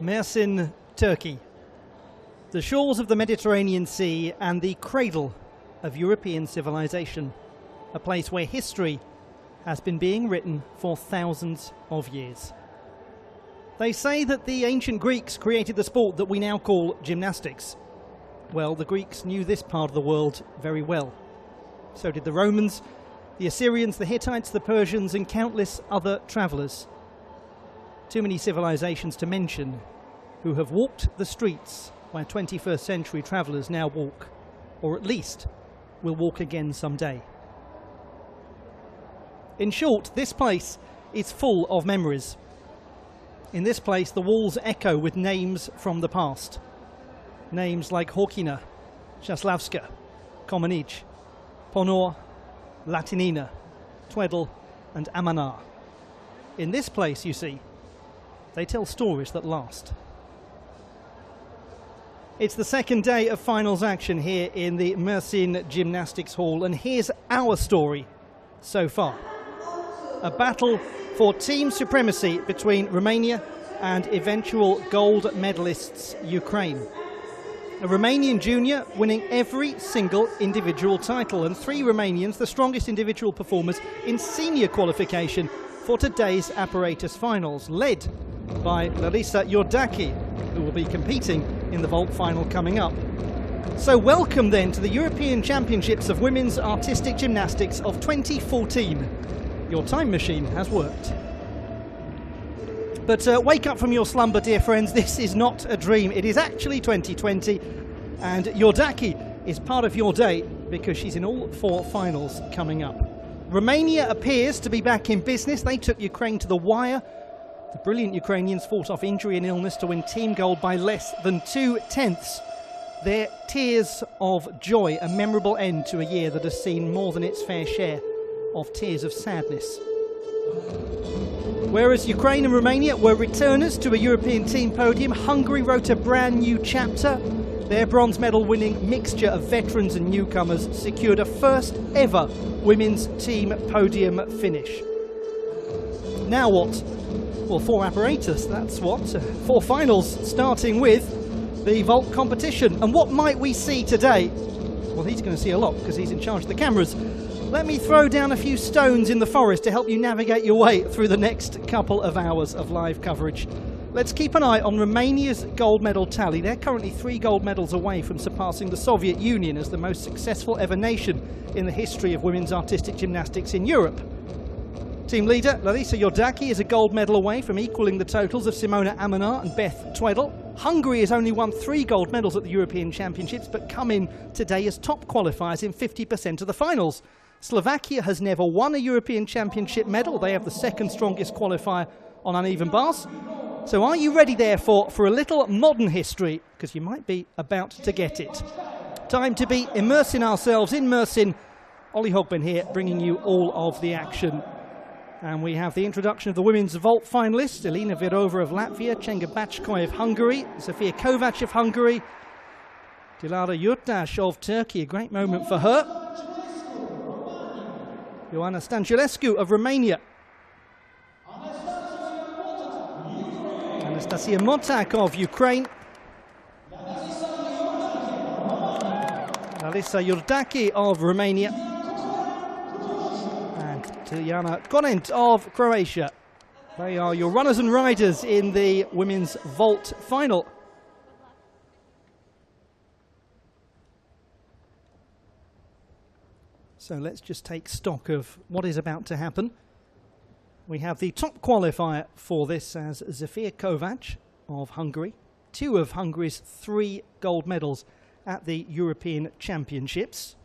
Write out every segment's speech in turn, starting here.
Mersin, Turkey. The shores of the Mediterranean Sea and the cradle of European civilization. A place where history has been being written for thousands of years. They say that the ancient Greeks created the sport that we now call gymnastics. Well, the Greeks knew this part of the world very well. So did the Romans, the Assyrians, the Hittites, the Persians, and countless other travellers. Too many civilizations to mention who have walked the streets where 21st century travellers now walk, or at least will walk again someday. In short, this place is full of memories. In this place, the walls echo with names from the past. Names like Horkina, Czaslavska, Komenij, Ponor, Latinina, Tweddle, and Amanar. In this place, you see, they tell stories that last. It's the second day of finals action here in the Mersin Gymnastics Hall, and here's our story so far. A battle for team supremacy between Romania and eventual gold medalists Ukraine. A Romanian junior winning every single individual title, and three Romanians, the strongest individual performers in senior qualification for today's apparatus finals, led by Larisa Iordache, who will be competing in the vault final coming up. So welcome then to the European Championships of Women's Artistic Gymnastics of 2014. Your time machine has worked. But wake up from your slumber, dear friends. This is not a dream. It is actually 2020, and Iordache is part of your day because she's in all four finals coming up. Romania appears to be back in business. They took Ukraine to the wire. The brilliant Ukrainians fought off injury and illness to win team gold by less than 2/10. Their tears of joy, a memorable end to a year that has seen more than its fair share of tears of sadness. Whereas Ukraine and Romania were returners to a European team podium, Hungary wrote a brand new chapter. Their bronze medal winning mixture of veterans and newcomers secured a first ever women's team podium finish. Now what? Well, four apparatus, that's what. Four finals, starting with the vault competition. And what might we see today? Well, he's going to see a lot because he's in charge of the cameras. Let me throw down a few stones in the forest to help you navigate your way through the next couple of hours of live coverage. Let's keep an eye on Romania's gold medal tally. They're currently 3 gold medals away from surpassing the Soviet Union as the most successful ever nation in the history of women's artistic gymnastics in Europe. Team leader Larisa Iordache is a gold medal away from equalling the totals of Simona Amanar and Beth Tweddle. Hungary has only won 3 gold medals at the European Championships, but come in today as top qualifiers in 50% of the finals. Slovakia has never won a European Championship medal. They have the second strongest qualifier on uneven bars. So are you ready therefore for a little modern history? Because you might be about to get it. Time to be immersing ourselves in Mersin. Ollie Hogben here, bringing you all of the action. And we have the introduction of the women's vault finalists: Elina Virova of Latvia, Cenga Bachkoy of Hungary, Zofia Kovac of Hungary, Dilara Yurtash of Turkey, a great moment for her, Ioana Stanciulescu of Romania, Anastasia Motak of Ukraine, Larisa Iordache of Romania, Tiljana Konent of Croatia. They are your runners and riders in the women's vault final. So let's just take stock of what is about to happen. We have the top qualifier for this as Zofia Kovac of Hungary. 2 of Hungary's 3 gold medals at the European Championships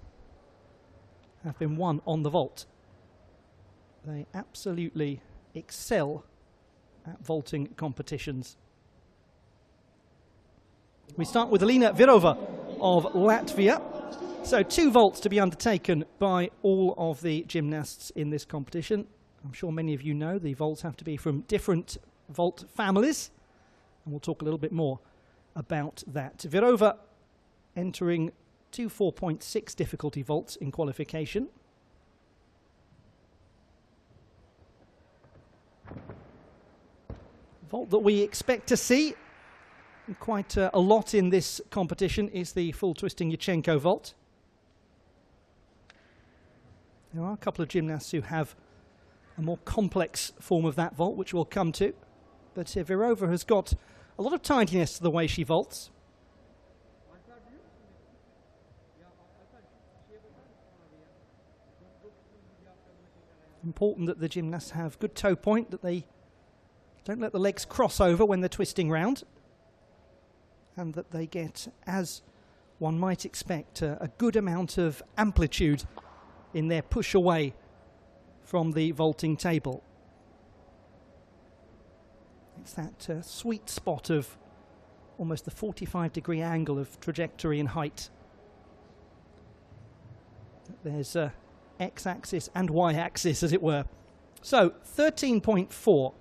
have been won on the vault. They absolutely excel at vaulting competitions. We start with Elina Virova of Latvia. So 2 vaults to be undertaken by all of the gymnasts in this competition. I'm sure many of you know the vaults have to be from different vault families, and we'll talk a little bit more about that. Virova entering 2 4.6 difficulty vaults in qualification. Vault that we expect to see And quite a lot in this competition is the full twisting Yurchenko vault. There are a couple of gymnasts who have a more complex form of that vault, which we'll come to. But Virova has got a lot of tidiness to the way she vaults. Important that the gymnasts have good toe point, that they don't let the legs cross over when they're twisting round, and that they get, as one might expect, a good amount of amplitude in their push away from the vaulting table. It's that sweet spot of almost the 45-degree angle of trajectory and height. There's X-axis and Y-axis, as it were. So 13.4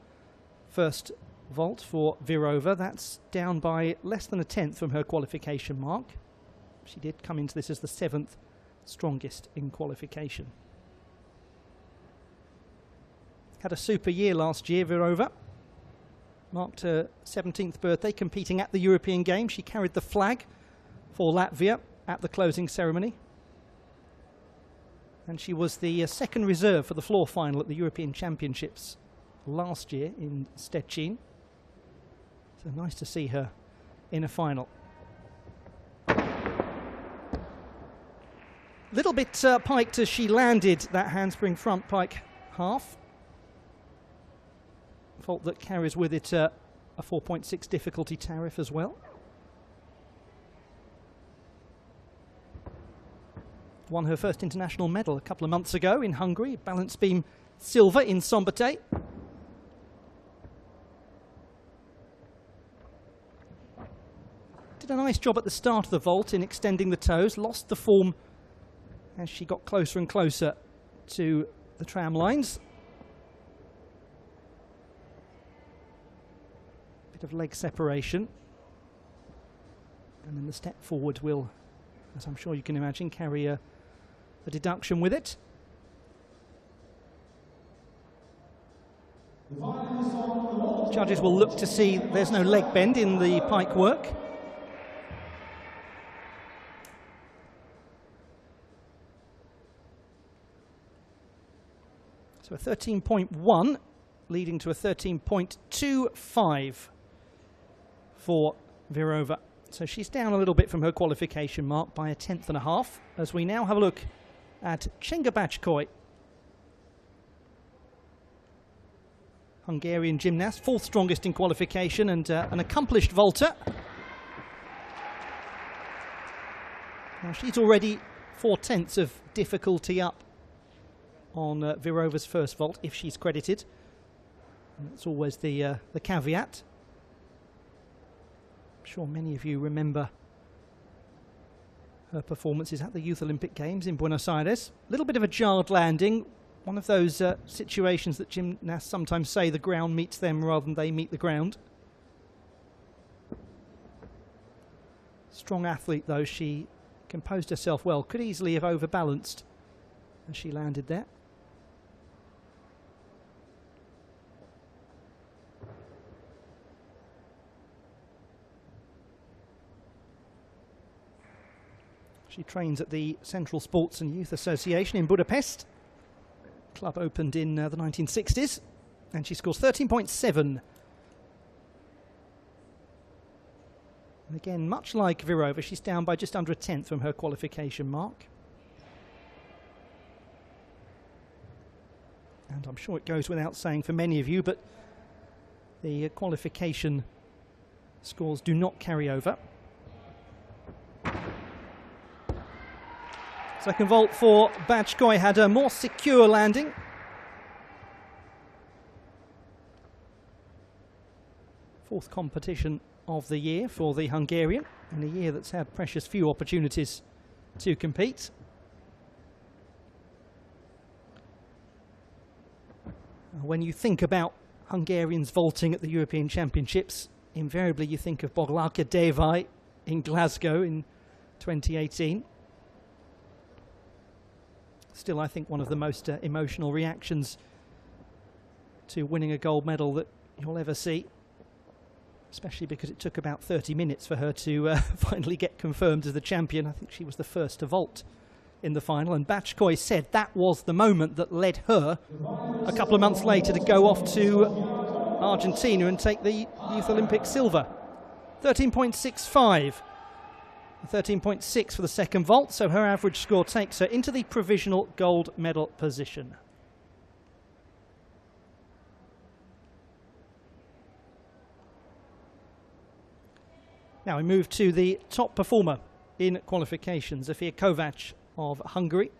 first vault for Virova. That's down by less than a tenth from her qualification mark. She did come into this as the 7th strongest in qualification. Had a super year last year, Virova. Marked her 17th birthday competing at the European Games. She carried the flag for Latvia at the closing ceremony. And she was the second reserve for the floor final at the European Championships last year in Szczecin. So nice to see her in a final. Little bit piked as she landed that handspring front pike half. Fault that carries with it a 4.6 difficulty tariff as well. Won her first international medal a couple of months ago in Hungary, balance beam silver in Szombathely. Did a nice job at the start of the vault in extending the toes, lost the form as she got closer and closer to the tram lines. Bit of leg separation. And then the step forward will, as I'm sure you can imagine, carry a deduction with it. Judges will look to see there's no leg bend in the pike work. So a 13.1 leading to a 13.25 for Virova. So she's down a little bit from her qualification mark by a tenth and a half, as we now have a look at Csenga Bácskói, Hungarian gymnast, 4th strongest in qualification and an accomplished vaulter. Now she's already 4/10 of difficulty up on Virova's first vault, if she's credited. And that's always the caveat. I'm sure many of you remember her performances at the Youth Olympic Games in Buenos Aires. A little bit of a jarred landing, one of those situations that gymnasts sometimes say the ground meets them rather than they meet the ground. Strong athlete though, she composed herself well, could easily have overbalanced as she landed there. She trains at the Central Sports and Youth Association in Budapest. Club opened in the 1960s, and she scores 13.7. And again, much like Virova, she's down by just under a tenth from her qualification mark. And I'm sure it goes without saying for many of you, but the qualification scores do not carry over. Second vault for Bácskói had a more secure landing. Fourth competition of the year for the Hungarian, in a year that's had precious few opportunities to compete. When you think about Hungarians vaulting at the European Championships, invariably you think of Boglárka Dévai in Glasgow in 2018. Still, I think one of the most emotional reactions to winning a gold medal that you'll ever see. especially because it took about 30 minutes for her to finally get confirmed as the champion. I think she was the first to vault in the final, and Bachkoy said that was the moment that led her a couple of months later to go off to Argentina and take the Youth Olympic silver. 13.65. 13.6 for the second vault, so her average score takes her into the provisional gold medal position. Now we move to the top performer in qualifications, Zofia Kovac of Hungary.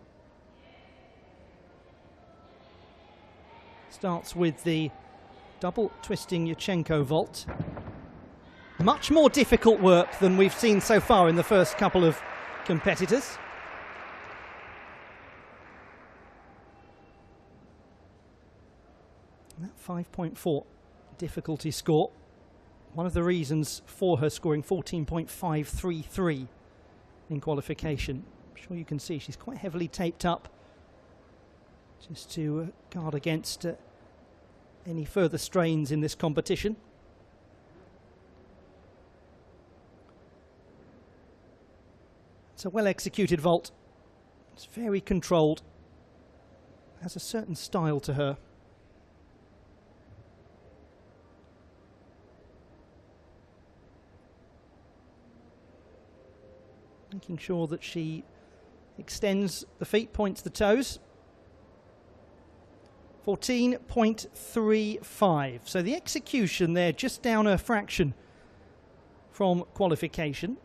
Starts with the double twisting Yurchenko vault. Much more difficult work than we've seen so far in the first couple of competitors. And that 5.4 difficulty score, one of the reasons for her scoring 14.533 in qualification. I'm sure you can see she's quite heavily taped up just to guard against any further strains in this competition. It's a well-executed vault. It's very controlled. Has a certain style to her. Making sure that she extends the feet, points the toes. 14.35. So the execution there just down a fraction from qualification.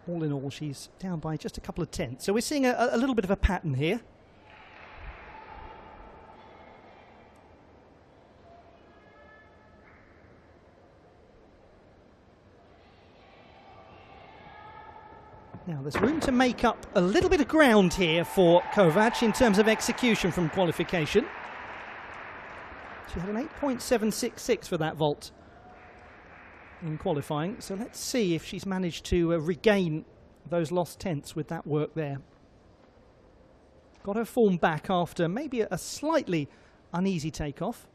All in all, she's down by just a couple of tenths. So we're seeing a little bit of a pattern here. Now there's room to make up a little bit of ground here for Kovac in terms of execution from qualification. She had an 8.766 for that vault in qualifying, so let's see if she's managed to regain those lost tenths with that work there. Got her form back after maybe a slightly uneasy takeoff.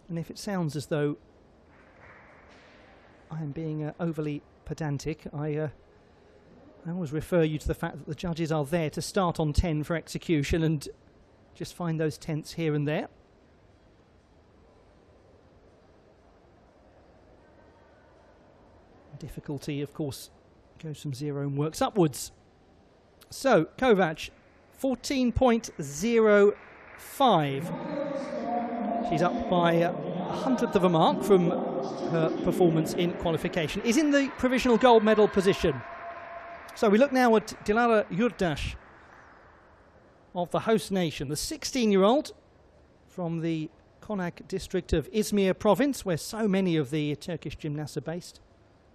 And if it sounds as though I am being overly pedantic, I always refer you to the fact that the judges are there to start on 10 for execution and just find those tenths here and there. Difficulty, of course, goes from 0 and works upwards. So, Kovac, 14.05. She's up by a hundredth of a mark from her performance in qualification. Is in the provisional gold medal position. So we look now at Dilara Yurdash of the host nation, the 16-year-old from the Konak district of Izmir province, where so many of the Turkish gymnasts are based.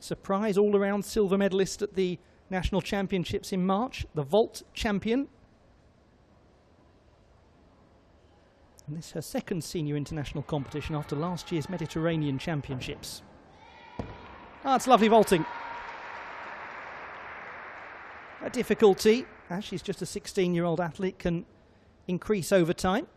Surprise all-around silver medalist at the National Championships in March, the vault champion. And this is her second senior international competition after last year's Mediterranean Championships. Ah, it's lovely vaulting. A difficulty, as she's just a 16-year-old athlete, can increase over time.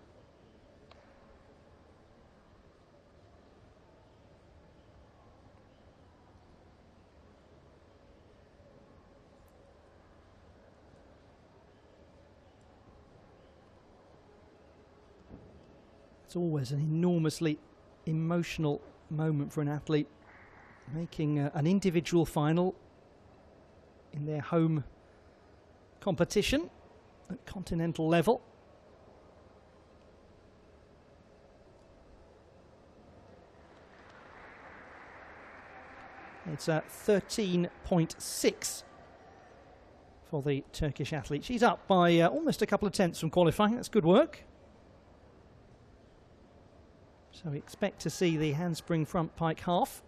It's always an enormously emotional moment for an athlete, making an individual final in their home competition at continental level. It's 13.6 for the Turkish athlete. She's up by almost a couple of tenths from qualifying. That's good work. So we expect to see the handspring front pike half.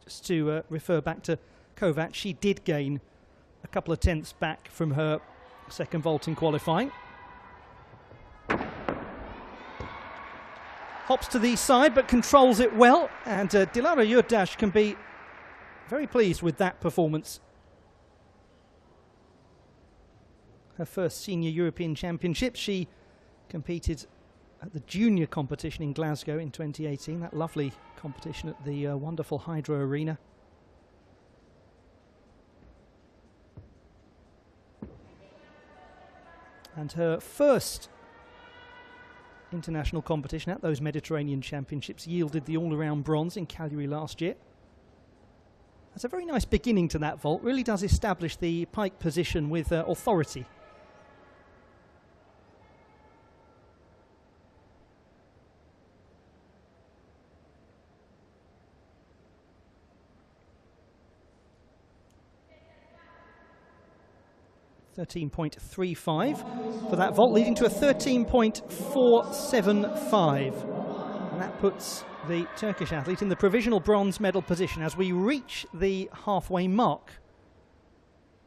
Just to refer back to Kovac, she did gain a couple of tenths back from her second vault in qualifying. Hops to the side but controls it well, and Dilara Yurdash can be very pleased with that performance. Her first senior European Championships. She competed at the junior competition in Glasgow in 2018, that lovely competition at the wonderful Hydro Arena. And her first international competition at those Mediterranean Championships yielded the all-around bronze in Cagliari last year. That's a very nice beginning to that vault, really does establish the pike position with authority. .13.35 for that vault, leading to a 13.475. And that puts the Turkish athlete in the provisional bronze medal position as we reach the halfway mark.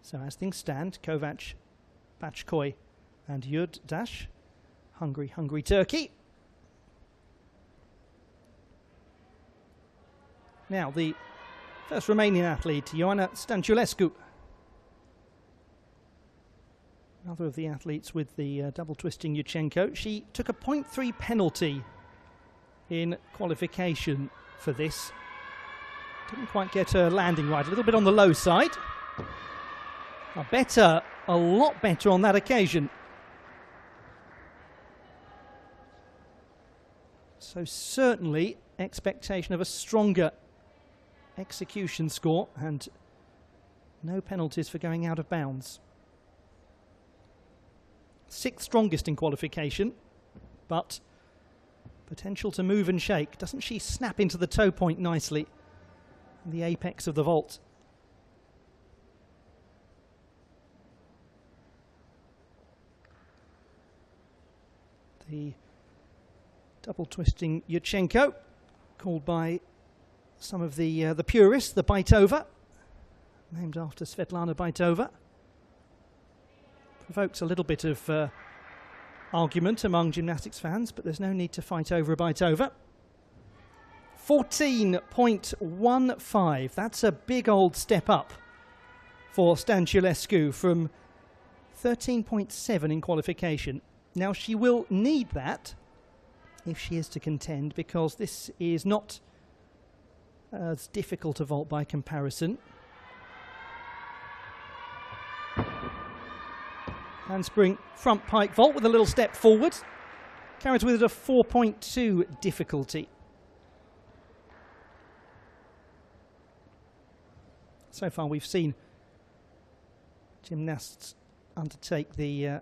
So as things stand, Kovac, Bachkoy and Yurdash, Hungary, Turkey. Now the first Romanian athlete, Ioana Stanciulescu. Another of the athletes with the double twisting Yurchenko. She took a 0.3 penalty in qualification for this. Didn't quite get her landing right, a little bit on the low side. A lot better on that occasion. So certainly expectation of a stronger execution score and no penalties for going out of bounds. Sixth strongest in qualification, but potential to move and shake. Doesn't she snap into the toe point nicely in the apex of the vault? The double twisting Yurchenko, called by some of the purists the Baitova, named after Svetlana Baitova. Provokes a little bit of argument among gymnastics fans, but there's no need to fight over a Baitova. 14.15, that's a big old step up for Stanciulescu from 13.7 in qualification. Now she will need that if she is to contend, because this is not as difficult a vault by comparison. Handspring front pike vault with a little step forward. Carries with it a 4.2 difficulty. So far we've seen gymnasts undertake the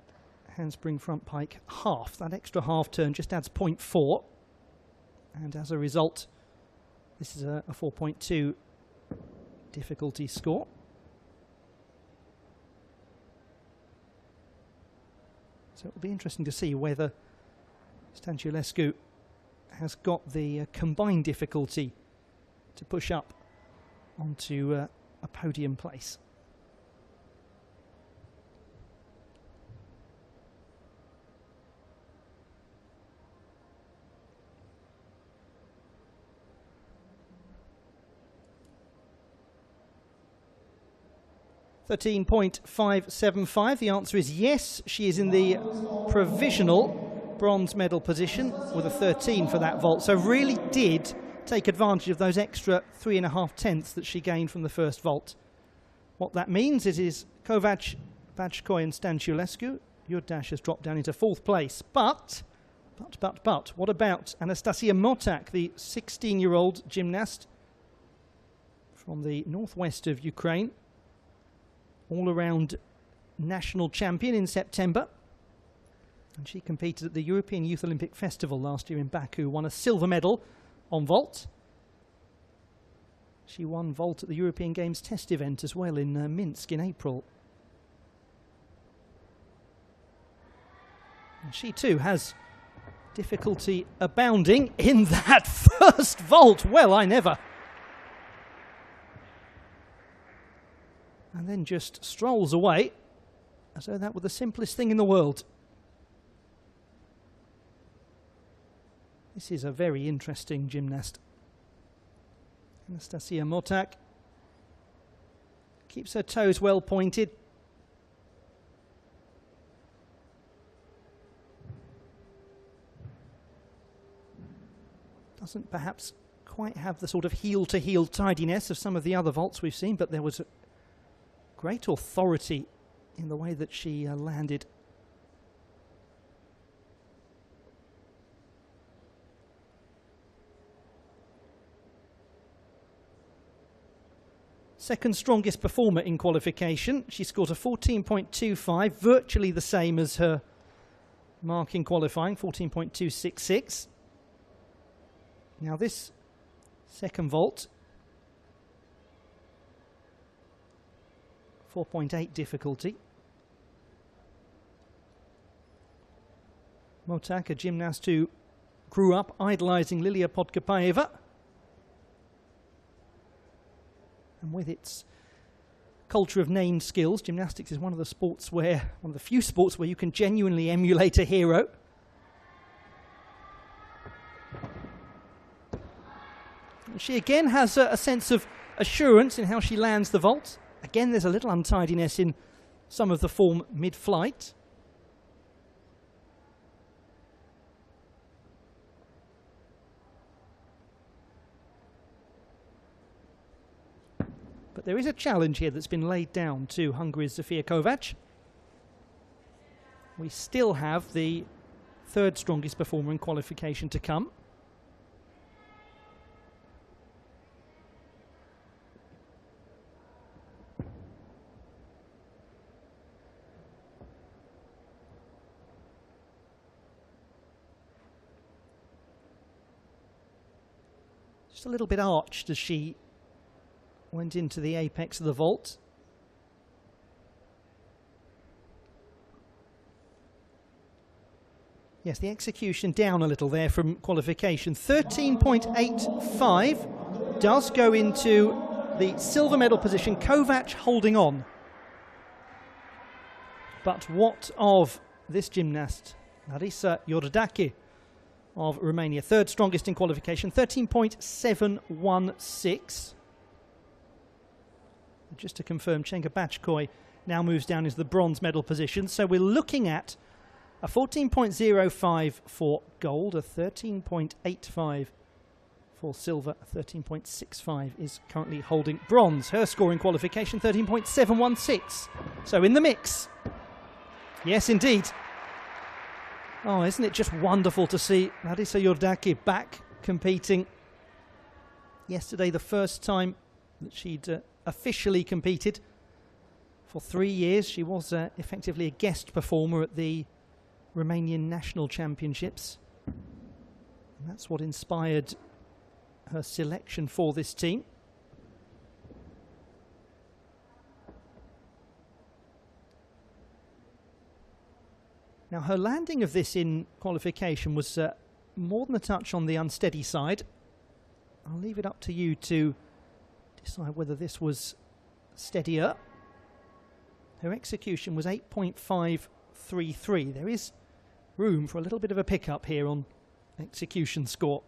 handspring front pike half. That extra half turn just adds 0.4. And as a result, this is a 4.2 difficulty score. So it'll be interesting to see whether Stanciulescu has got the combined difficulty to push up onto a podium place. .13.575. The answer is yes. She is in the provisional bronze medal position with a 13 for that vault. So really did take advantage of those extra 3.5 tenths that she gained from the first vault. What that means is Kovac, Bachkoy and Stanciulescu. Yurdash has dropped down into 4th place. But, what about Anastasia Motak, the 16-year-old gymnast from the northwest of Ukraine? All-around national champion in September. And she competed at the European Youth Olympic Festival last year in Baku, won a silver medal on vault. She won vault at the European Games test event as well in Minsk in April. And she too has difficulty abounding in that first vault. Well, I never. And then just strolls away as though that were the simplest thing in the world. This is a very interesting gymnast. Anastasia Motak, Keeps her toes well pointed. Doesn't perhaps quite have the sort of heel-to-heel tidiness of some of the other vaults we've seen, but there was a great authority in the way that she landed. Second strongest performer in qualification. She scored a 14.25, virtually the same as her mark in qualifying, 14.266. Now this second vault, 4.8 difficulty. Motak, a gymnast who grew up idolising Lilia Podkopaeva. And with its culture of named skills, gymnastics is one of the few sports where you can genuinely emulate a hero. She again has a sense of assurance in how she lands the vault. Again, there's a little untidiness in some of the form mid-flight. But there is a challenge here that's been laid down to Hungary's Zofia Kovács. We still have the third strongest performer in qualification to come. Just a little bit arched as she went into the apex of the vault. Yes, the execution down a little there from qualification. 13.85 does go into the silver medal position. Kovács holding on. But what of this gymnast, Larisa Iordache of Romania, third strongest in qualification, 13.716. Just to confirm, Chenga Bachkoy now moves down into the bronze medal position. So we're looking at a 14.05 for gold, a 13.85 for silver, a 13.65 is currently holding bronze. Her score in qualification, 13.716. So in the mix. Yes, indeed. Oh, isn't it just wonderful to see Larisa Iordache back competing. Yesterday, the first time that she'd officially competed for 3 years. She was effectively a guest performer at the Romanian National Championships. And that's what inspired her selection for this team. Now, her landing of this in qualification was more than a touch on the unsteady side. I'll leave it up to you to decide whether this was steadier. Her execution was 8.533. There is room for a little bit of a pickup here on execution score.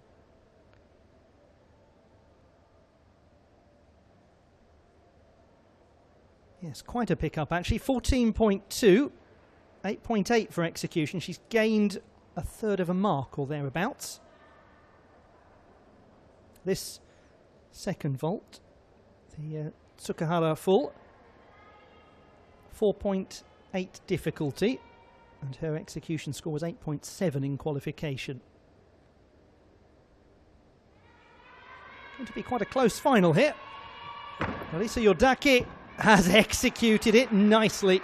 Yes, quite a pickup actually. 14.2, 8.8 for execution. She's gained a third of a mark or thereabouts. This second vault, the Tsukahara full, 4.8 difficulty, and her execution score was 8.7 in qualification. Going to be quite a close final here. Larisa Iordache has executed it nicely.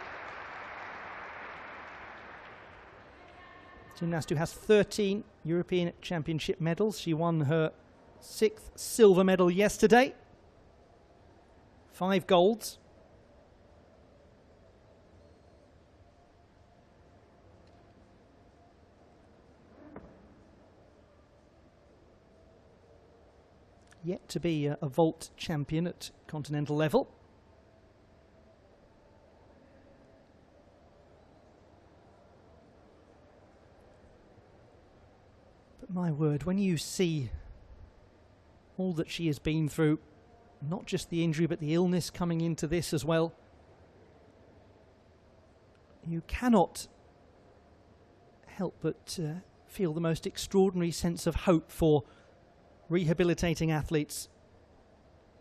Gymnast who has 13 European Championship medals. She won her 6th silver medal yesterday. 5 golds. Yet to be a vault champion at continental level. But my word, when you see all that she has been through, Not just the injury, but the illness coming into this as well. You cannot help but feel the most extraordinary sense of hope for rehabilitating athletes.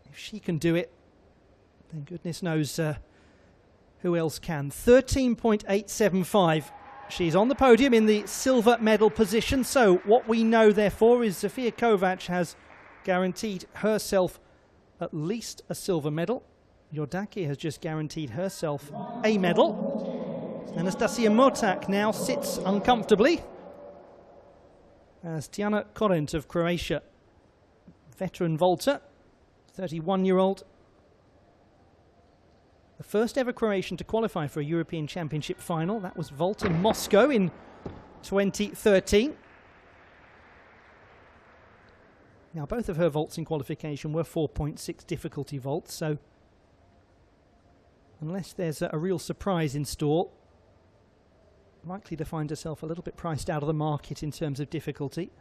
If she can do it, then goodness knows who else can. 13.875. She's on the podium in the silver medal position. So what we know, therefore, is Zofia Kovac has guaranteed herself at least a silver medal. Jordaki has just guaranteed herself a medal. Anastasia Motak now sits uncomfortably as Tijana Korent of Croatia, veteran vaulter, 31-year-old, the first ever Croatian to qualify for a European Championship final. That was vault in Moscow in 2013. Now, both of her vaults in qualification were 4.6 difficulty vaults, so unless there's a real surprise in store, likely to find herself a little bit priced out of the market in terms of difficulty.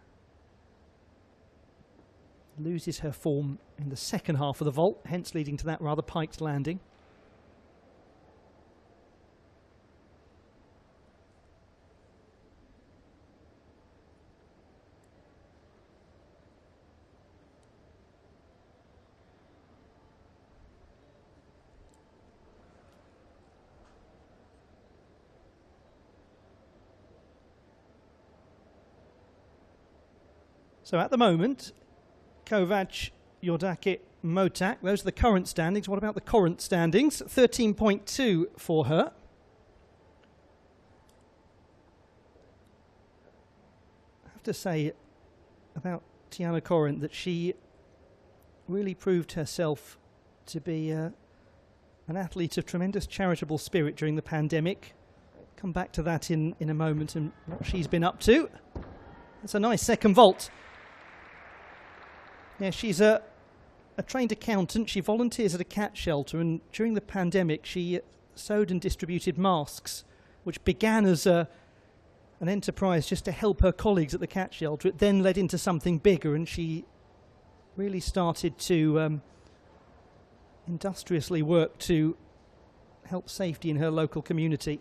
Loses her form in the second half of the vault, hence leading to that rather piked landing. So at the moment, Kovac, Jordaki, Motak, those are the current standings. What about the current standings? 13.2 for her. I have to say about Tijana Korent that she really proved herself to be an athlete of tremendous charitable spirit during the pandemic. Come back to that in a moment and what she's been up to. That's a nice second vault. Yeah, she's a trained accountant. She volunteers at a cat shelter, and during the pandemic she sewed and distributed masks, which began as an enterprise just to help her colleagues at the cat shelter. It then led into something bigger, and she really started to industriously work to help safety in her local community.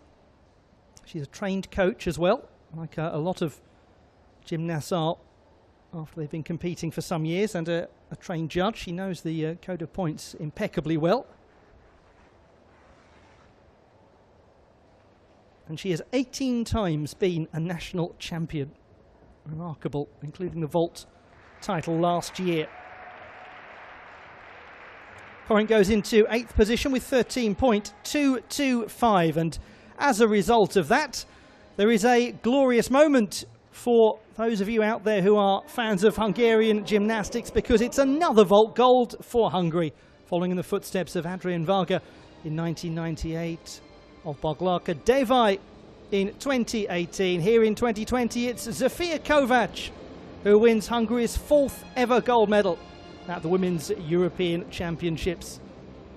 She's a trained coach as well, like a lot of gymnasts are after they've been competing for some years, and a trained judge. She knows the code of points impeccably well. And she has 18 times been a national champion. Remarkable, including the vault title last year. Korent goes into 8th position with 13.225, and as a result of that, there is a glorious moment for those of you out there who are fans of Hungarian gymnastics, because it's another vault gold for Hungary, following in the footsteps of Adrian Varga in 1998, of Boglarka Devai in 2018. Here in 2020, it's Zofia Kovac who wins Hungary's 4th ever gold medal at the Women's European Championships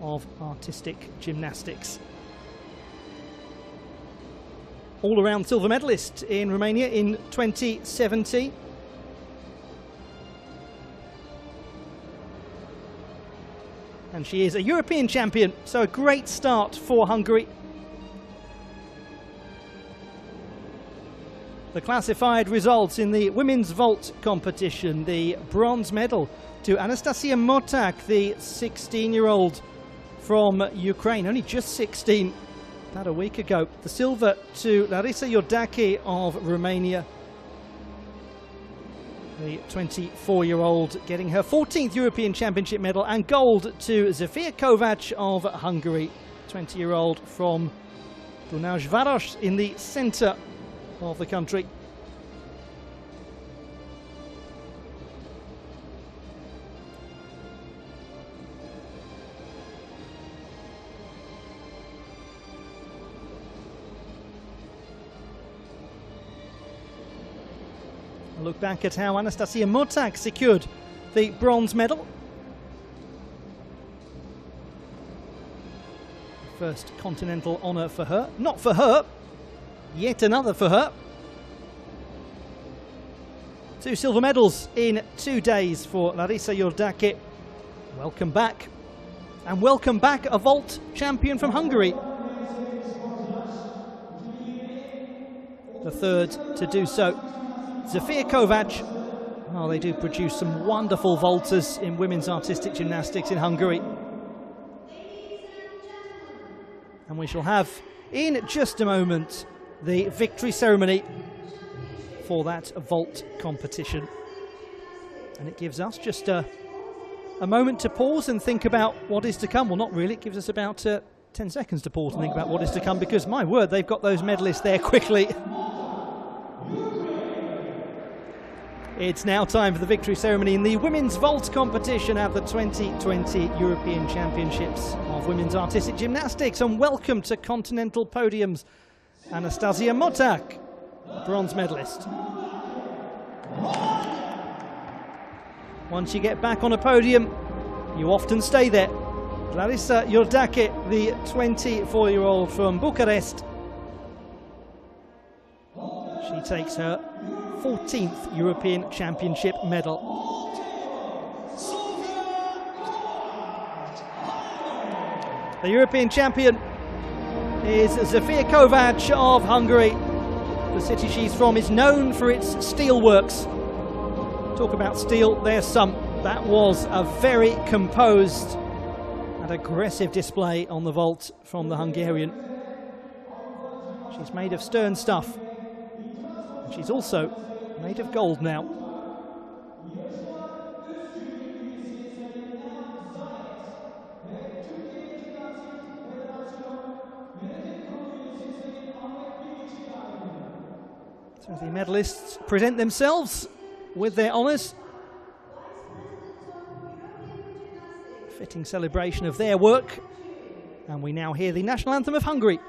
of Artistic Gymnastics. All-around silver medalist in Romania in 2017. And she is a European champion, so a great start for Hungary. The classified results in the women's vault competition: the bronze medal to Anastasia Motak, the 16-year-old from Ukraine, only just 16. About a week ago. The silver to Larisa Jordaki of Romania, the 24-year-old, getting her 14th European Championship medal, and gold to Zofia Kovac of Hungary, 20-year-old from Dunajvaros in the centre of the country. Look back at how Anastasia Motak secured the bronze medal. First continental honour for her. Not for her, yet another for her. 2 silver medals in 2 days for Larisa Jordaki. Welcome back. And welcome back a vault champion from Hungary. The third to do so. Zofia Kovac. Oh, they do produce some wonderful vaulters in women's artistic gymnastics in Hungary. And we shall have, in just a moment, the victory ceremony for that vault competition. And it gives us just a moment to pause and think about what is to come. Well, not really. It gives us about 10 seconds to pause and think about what is to come, because, my word, they've got those medalists there quickly. It's now time for the victory ceremony in the women's vault competition at the 2020 European Championships of Women's Artistic Gymnastics. And welcome to continental podiums, Anastasia Motak, bronze medalist. Once you get back on a podium, you often stay there. Larissa Iordache, the 24-year-old from Bucharest. She takes her 14th European Championship medal. The European champion is Zofia Kovac of Hungary. The city she's from is known for its steelworks. Talk about steel, there's some. That was a very composed and aggressive display on the vault from the Hungarian. She's made of stern stuff. And she's also made of gold now. So the medalists present themselves with their honours. Fitting celebration of their work. And we now hear the national anthem of Hungary.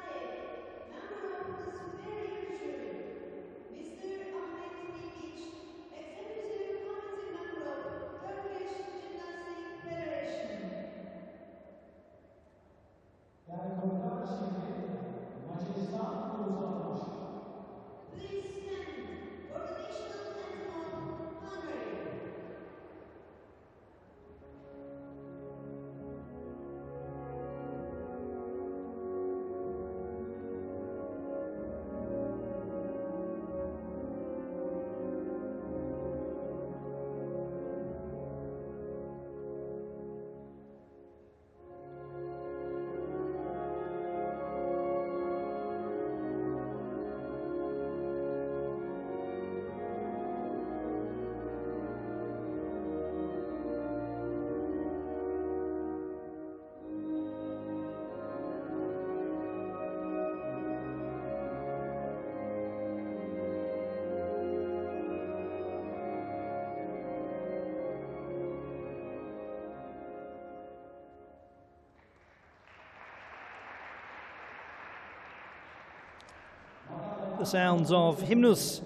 The sounds of Hymnus,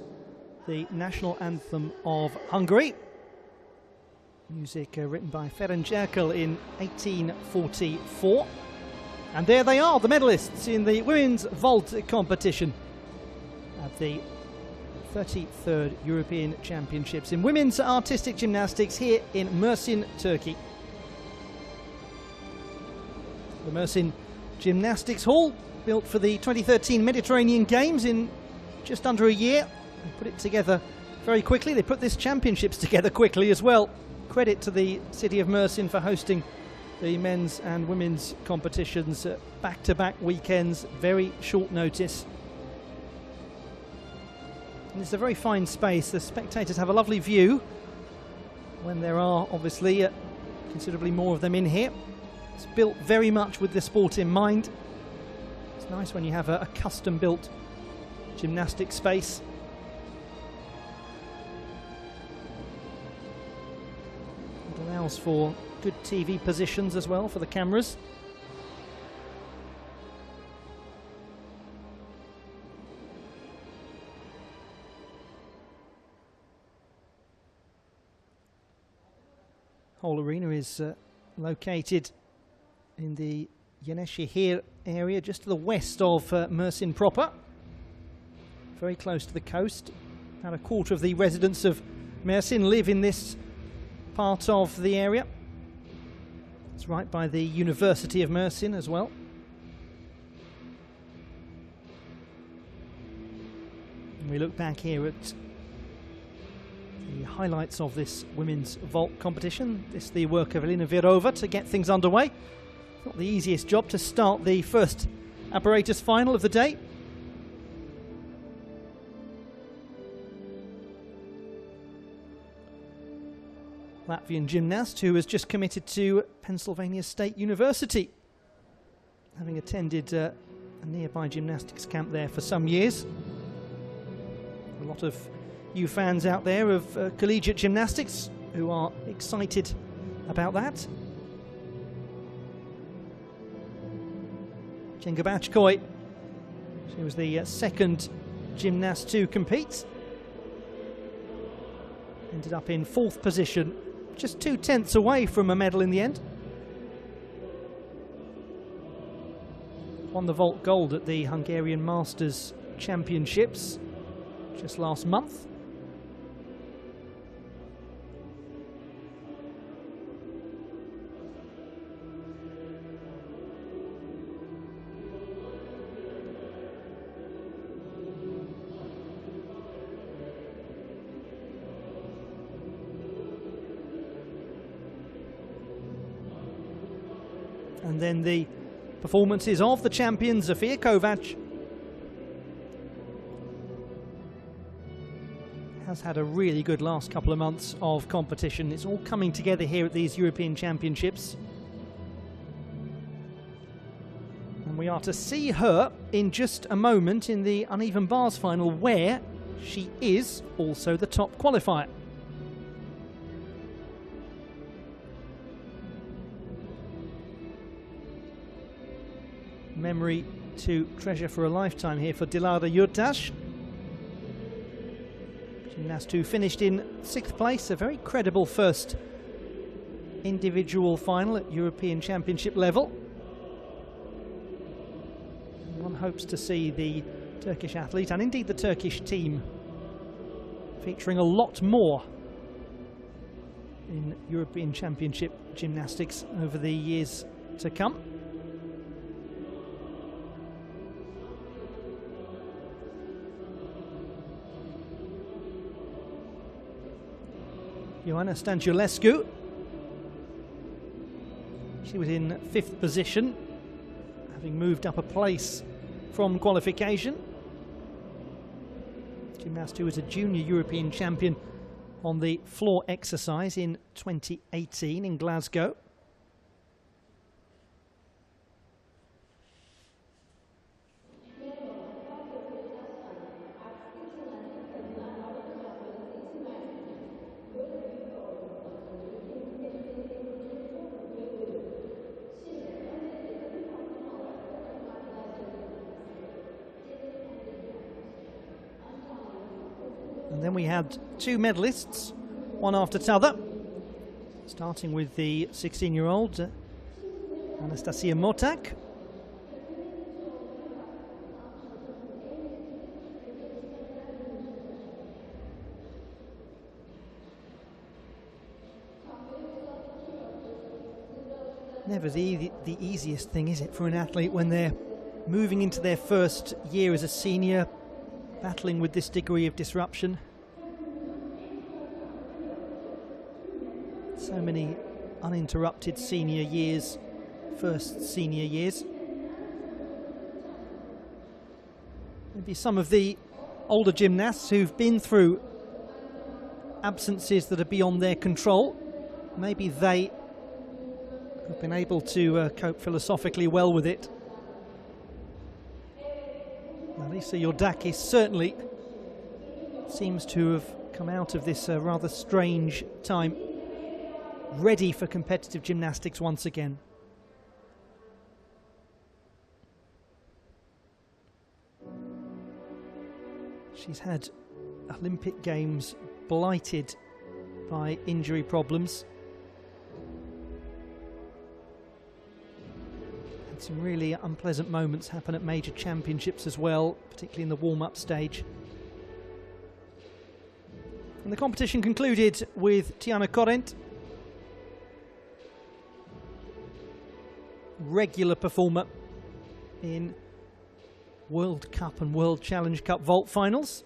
the national anthem of Hungary. Music written by Ferenc Erkel in 1844. And there they are, the medalists in the women's vault competition at the 33rd European Championships in women's artistic gymnastics here in Mersin, Turkey. The Mersin Gymnastics Hall, built for the 2013 Mediterranean Games in just under a year. They put it together very quickly. They put this championships together quickly as well. Credit to the city of Mersin for hosting the men's and women's competitions back-to-back weekends, very short notice. And it's a very fine space. The spectators have a lovely view when there are obviously considerably more of them in here. It's built very much with the sport in mind. It's nice when you have a custom-built gymnastic space. It allows for good TV positions as well for the cameras. Whole arena is located in the Yeneshehir area, just to the west of Mersin proper. Very close to the coast. About a quarter of the residents of Mersin live in this part of the area. It's right by the University of Mersin as well. And we look back here at the highlights of this women's vault competition. This is the work of Elina Virova to get things underway. Not the easiest job to start the first apparatus final of the day. Latvian gymnast who has just committed to Pennsylvania State University, having attended a nearby gymnastics camp there for some years. A lot of you fans out there of collegiate gymnastics who are excited about that. Jenga Bachkoi, she was the second gymnast to compete. Ended up in 4th position, just 2/10 away from a medal in the end. Won the vault gold at the Hungarian Masters Championships just last month. And then the performances of the champion, Zofia Kovac, has had a really good last couple of months of competition. It's all coming together here at these European Championships. And we are to see her in just a moment in the uneven bars final, where she is also the top qualifier. Memory to treasure for a lifetime here for Dilara Yurtas. Gymnast who finished in 6th place, a very credible first individual final at European Championship level. One hopes to see the Turkish athlete, and indeed the Turkish team, featuring a lot more in European Championship gymnastics over the years to come. Ioana Stanculescu, she was in 5th position, having moved up a place from qualification. Gymnast who was a junior European champion on the floor exercise in 2018 in Glasgow. And then we had 2 medalists, one after the other, starting with the 16-year-old Anastasia Motak. Never the easiest thing, is it, for an athlete when they're moving into their first year as a senior, battling with this degree of disruption. So many uninterrupted senior years, first senior years. Maybe some of the older gymnasts who've been through absences that are beyond their control, maybe they have been able to cope philosophically well with it. Lisa Yordakis certainly seems to have come out of this rather strange time ready for competitive gymnastics once again. She's had Olympic Games blighted by injury problems. Had some really unpleasant moments happen at major championships as well, particularly in the warm-up stage. And the competition concluded with Tiana Korent regular performer in World Cup and World Challenge Cup vault finals.